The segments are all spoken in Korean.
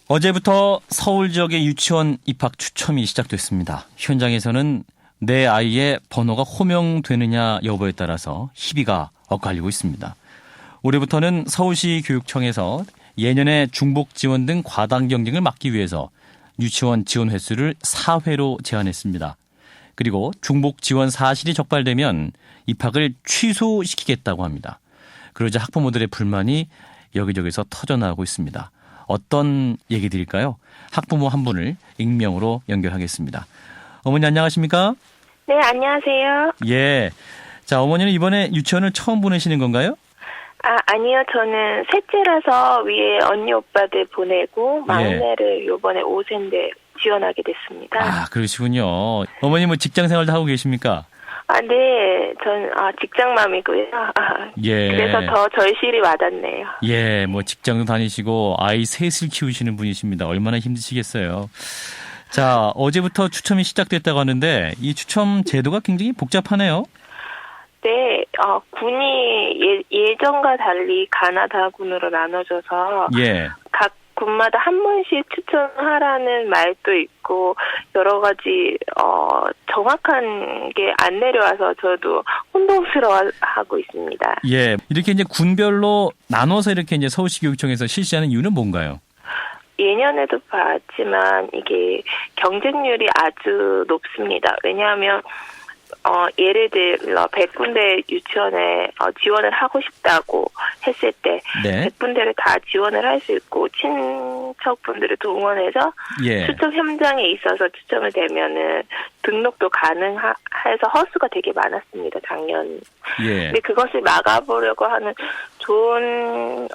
어제부터 서울 지역의 유치원 입학 추첨이 시작됐습니다. 현장에서는 내 아이의 번호가 호명되느냐 여부에 따라서 희비가 엇갈리고 있습니다. 올해부터는 서울시 교육청에서 예년의 중복 지원 등 과당 경쟁을 막기 위해서 유치원 지원 횟수를 4회로 제한했습니다. 그리고 중복 지원 사실이 적발되면 입학을 취소시키겠다고 합니다. 그러자 학부모들의 불만이 여기저기서 터져나오고 있습니다. 어떤 얘기들일까요? 학부모 한 분을 익명으로 연결하겠습니다. 어머니 안녕하십니까? 네, 안녕하세요. 예. 자, 어머니는 이번에 유치원을 처음 보내시는 건가요? 아니요. 저는 셋째라서 위에 언니 오빠들 보내고 막내를 요번에 5세인데 지원하게 됐습니다. 아, 그러시군요. 어머니 뭐 직장 생활도 하고 계십니까? 네. 전 직장맘이고요. 예. 그래서 더 절실히 와닿네요. 예, 뭐 직장도 다니시고 아이 셋을 키우시는 분이십니다. 얼마나 힘드시겠어요. 자, 어제부터 추첨이 시작됐다고 하는데 이 추첨 제도가 굉장히 복잡하네요. 네, 군이 예전과 달리 가나다군으로 나눠져서 각 군마다 한 번씩 추천하라는 말도 있고 여러 가지 정확한 게 안 내려와서 저도 혼동스러워하고 있습니다. 예, 이렇게 이제 군별로 나눠서 이렇게 이제 서울시 교육청에서 실시하는 이유는 뭔가요? 예년에도 봤지만 이게 경쟁률이 아주 높습니다. 왜냐하면 예를 들어 100군데 유치원에 지원을 하고 싶다고 했을 때 100군데를 다 지원을 할 수 있고 친척분들을 동원해서 추첨 현장에 있어서 추첨을 되면은 등록도 가능해서 허수가 되게 많았습니다. 작년. 근데 그것을 막아보려고 하는 좋은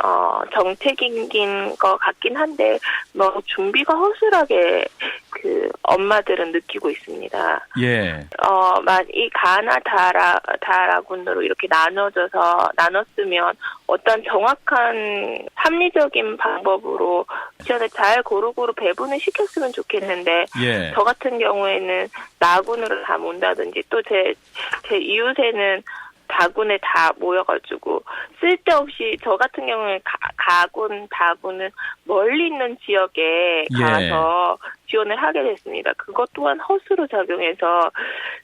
정책인 것 같긴 한데 너무 준비가 허술하게 그 엄마들은 느끼고 있습니다. 이 가나다라군으로 이렇게 나눴으면 어떤 정확한 합리적인 방법으로 지원을 잘 고루고루 배분을 시켰으면 좋겠는데 저 같은 경우에는 나군으로 다 모은다든지 또 제 이웃에는 다군에 다 모여가지고 쓸데없이 저 같은 경우에 다군은 멀리 있는 지역에 가서 지원을 하게 됐습니다. 그것 또한 허수로 작용해서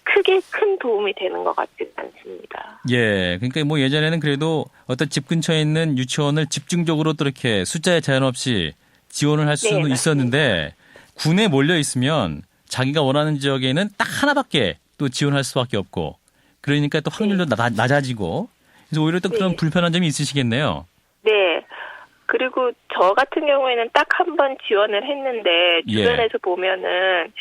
크게 큰 도움이 되는 것 같지는 않습니다. 예, 그러니까 뭐 예전에는 그래도 어떤 집 근처에 있는 유치원을 집중적으로 또 이렇게 숫자에 제한 없이 지원을 할 수는 있었는데 군에 몰려 있으면 자기가 원하는 지역에는 딱 하나밖에 또 지원할 수밖에 없고 그러니까 또 확률도 낮아지고 그래서 오히려 또 그런 불편한 점이 있으시겠네요. 네. 그리고 저 같은 경우에는 딱 한 번 지원을 했는데 주변에서 보면은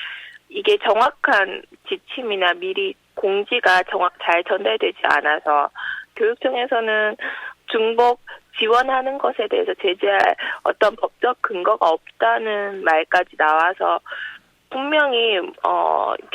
이게 정확한 지침이나 미리 공지가 잘 전달되지 않아서 교육청에서는 중복 지원하는 것에 대해서 제재할 어떤 법적 근거가 없다는 말까지 나와서 분명히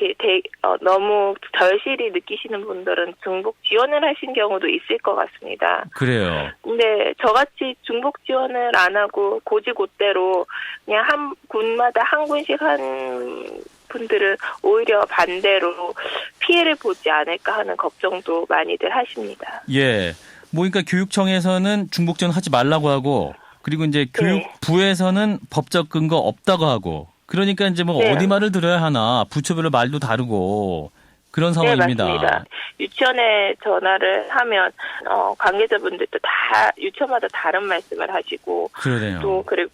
이렇게 너무 절실히 느끼시는 분들은 중복 지원을 하신 경우도 있을 것 같습니다. 그래요. 근데 저같이 중복 지원을 안 하고 고지고대로 그냥 한 군마다 한 군씩 한 분들은 오히려 반대로 피해를 보지 않을까 하는 걱정도 많이들 하십니다. 예. 뭐 그러니까 교육청에서는 중복 지원 하지 말라고 하고 그리고 이제 교육부에서는 법적 근거 없다고 하고 그러니까 이제 뭐 어디 말을 들어야 하나 부처별로 말도 다르고 그런 상황입니다. 네, 맞습니다. 유치원에 전화를 하면 관계자분들도 다 유치원마다 다른 말씀을 하시고 그러네요. 또 그리고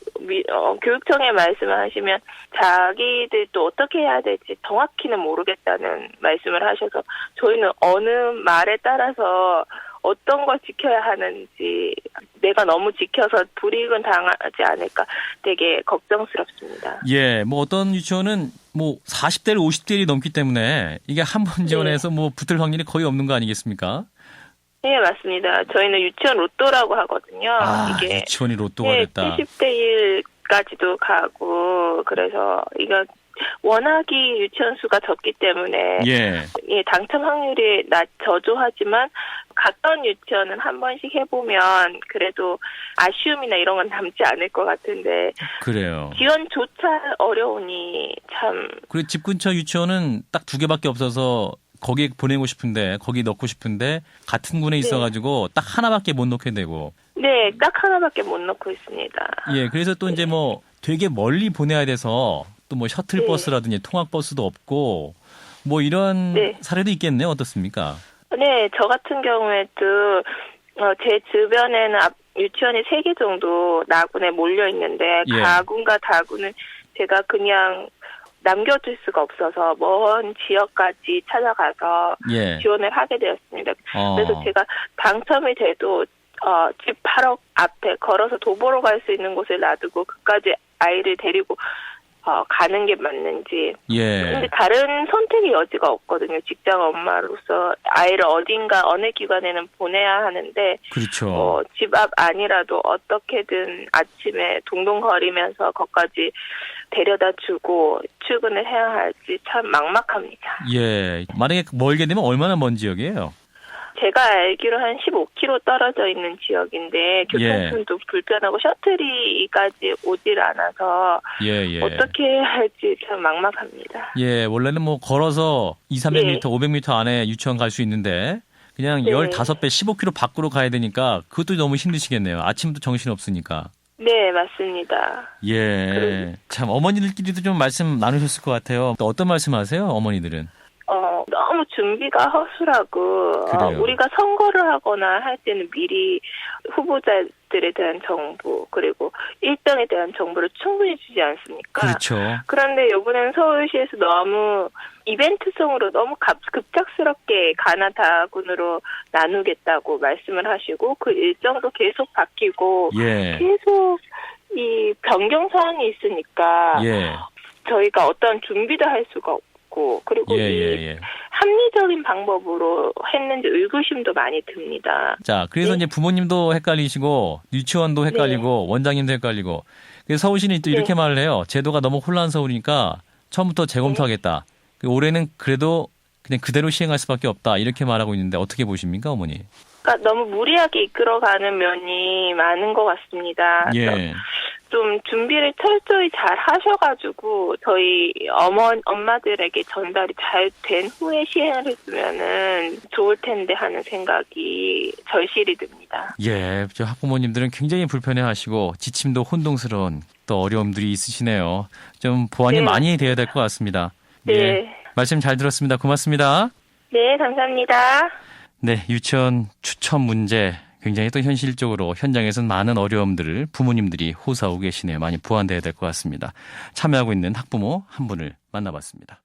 교육청에 말씀을 하시면 자기들도 어떻게 해야 될지 정확히는 모르겠다는 말씀을 하셔서 저희는 어느 말에 따라서 어떤 걸 지켜야 하는지 내가 너무 지켜서 불이익은 당하지 않을까 되게 걱정스럽습니다. 예, 뭐 어떤 유치원은 뭐 40대 50대일이 넘기 때문에 이게 한 번 지원해서 뭐 붙을 확률이 거의 없는 거 아니겠습니까? 네, 맞습니다. 저희는 유치원 로또라고 하거든요. 이게 유치원이 로또가 됐다. 70대 1까지도 가고 그래서 이거 워낙이 유치원 수가 적기 때문에 당첨 확률이 저조하지만 가까운 유치원은 한 번씩 해보면 그래도 아쉬움이나 이런 건 남지 않을 것 같은데 그래요. 지원조차 어려우니 참. 그리고 집 근처 유치원은 딱 2개밖에 없어서 거기에 보내고 싶은데 거기 넣고 싶은데 같은 군에 있어가지고 딱 하나밖에 못 넣게 되고. 네, 딱 하나밖에 못 넣고 있습니다. 예, 그래서 또 이제 뭐 되게 멀리 보내야 돼서 또 뭐 셔틀버스라든지 통학버스도 없고 뭐 이런 사례도 있겠네요. 어떻습니까? 네, 저 같은 경우에도 제 주변에는 유치원이 3개 정도 나군에 몰려 있는데 가군과 다군은 제가 그냥 남겨둘 수가 없어서 먼 지역까지 찾아가서 지원을 하게 되었습니다. 그래서 제가 당첨이 돼도 집 바로 앞에 걸어서 도보로 갈 수 있는 곳을 놔두고 그까지 아이를 데리고 가는 게 맞는지. 근데 다른 선택의 여지가 없거든요. 직장 엄마로서 아이를 어딘가 어느 기관에는 보내야 하는데. 그렇죠. 집 앞 아니라도 어떻게든 아침에 동동거리면서 거기까지 데려다 주고 출근을 해야 할지 참 막막합니다. 예. 만약에 멀게 되면 얼마나 먼 지역이에요? 제가 알기로 한 15km 떨어져 있는 지역인데 교통편도 불편하고 셔틀이까지 오질 않아서 어떻게 해야 할지 참 막막합니다. 예, 원래는 뭐 걸어서 200, 300m, 500m 안에 유치원 갈 수 있는데 그냥 15배, 15km 밖으로 가야 되니까 그것도 너무 힘드시겠네요. 아침부터 정신 없으니까. 네, 맞습니다. 예, 참 어머니들끼리도 좀 말씀 나누셨을 것 같아요. 또 어떤 말씀하세요, 어머니들은? 너무 준비가 허술하고 우리가 선거를 하거나 할 때는 미리 후보자들에 대한 정보 그리고 일정에 대한 정보를 충분히 주지 않습니까? 그렇죠. 그런데 이번에는 서울시에서 너무 이벤트성으로 너무 급작스럽게 가나다군으로 나누겠다고 말씀을 하시고 그 일정도 계속 바뀌고 계속 이 변경 사항이 있으니까 저희가 어떤 준비도 할 수가 없고 그리고 이 합리적인 방법으로 했는지 의구심도 많이 듭니다. 자, 그래서 이제 부모님도 헷갈리시고 유치원도 헷갈리고 원장님도 헷갈리고 그래서 서울시는 또 이렇게 말을 해요. 제도가 너무 혼란스러우니까 처음부터 재검토하겠다. 올해는 그래도 그냥 그대로 시행할 수밖에 없다. 이렇게 말하고 있는데 어떻게 보십니까, 어머니? 그러니까 너무 무리하게 이끌어가는 면이 많은 것 같습니다. 좀 준비를 철저히 잘 하셔가지고 저희 엄마들에게 전달이 잘 된 후에 시행을 했으면은 좋을 텐데 하는 생각이 절실히 듭니다. 예, 저 학부모님들은 굉장히 불편해하시고 지침도 혼동스러운 또 어려움들이 있으시네요. 좀 보완이 많이 돼야 될 것 같습니다. 말씀 잘 들었습니다. 고맙습니다. 네, 감사합니다. 네, 유치원 추천 문제 굉장히 또 현실적으로 현장에서는 많은 어려움들을 부모님들이 호소하고 계시네요. 많이 보완돼야 될 것 같습니다. 참여하고 있는 학부모 한 분을 만나봤습니다.